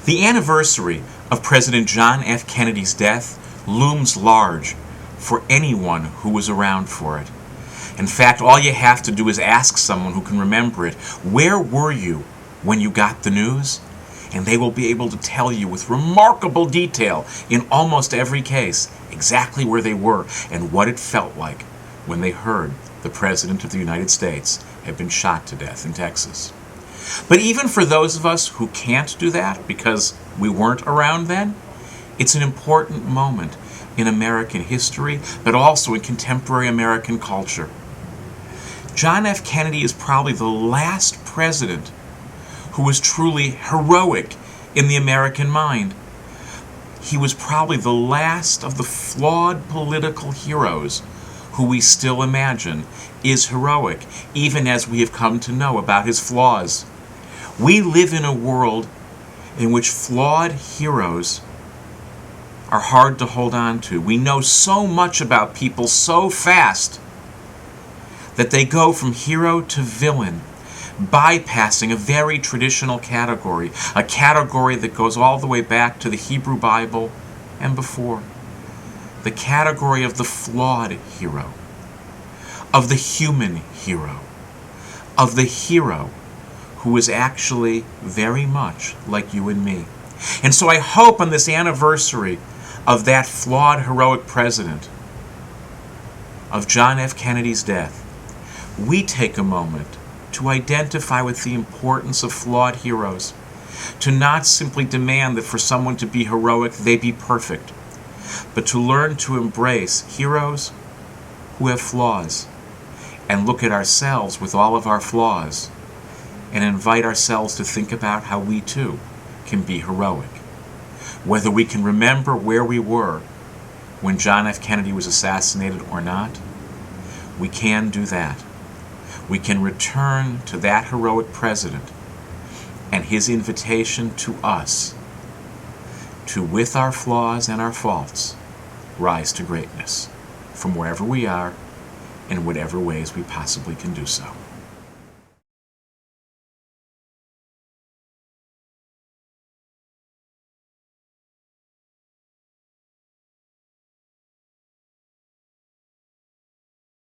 The anniversary of President John F. Kennedy's death looms large for anyone who was around for it. In fact, all you have to do is ask someone who can remember it, where were you when you got the news? And they will be able to tell you with remarkable detail, in almost every case, exactly where they were and what it felt like when they heard the President of the United States had been shot to death in Texas. But even for those of us who can't do that because we weren't around then, it's an important moment in American history, but also in contemporary American culture. John F. Kennedy is probably the last president who was truly heroic in the American mind. He was probably the last of the flawed political heroes who we still imagine is heroic, even as we have come to know about his flaws. We live in a world in which flawed heroes are hard to hold on to. We know so much about people so fast that they go from hero to villain, bypassing a very traditional category, a category that goes all the way back to the Hebrew Bible and before. The category of the flawed hero, of the human hero, of the hero who is actually very much like you and me. And so I hope on this anniversary of that flawed heroic president, of John F. Kennedy's death, we take a moment to identify with the importance of flawed heroes, to not simply demand that for someone to be heroic, they be perfect, but to learn to embrace heroes who have flaws and look at ourselves with all of our flaws and invite ourselves to think about how we too can be heroic. Whether we can remember where we were when John F. Kennedy was assassinated or not, we can do that. We can return to that heroic president and his invitation to us to, with our flaws and our faults, rise to greatness from wherever we are in whatever ways we possibly can do so.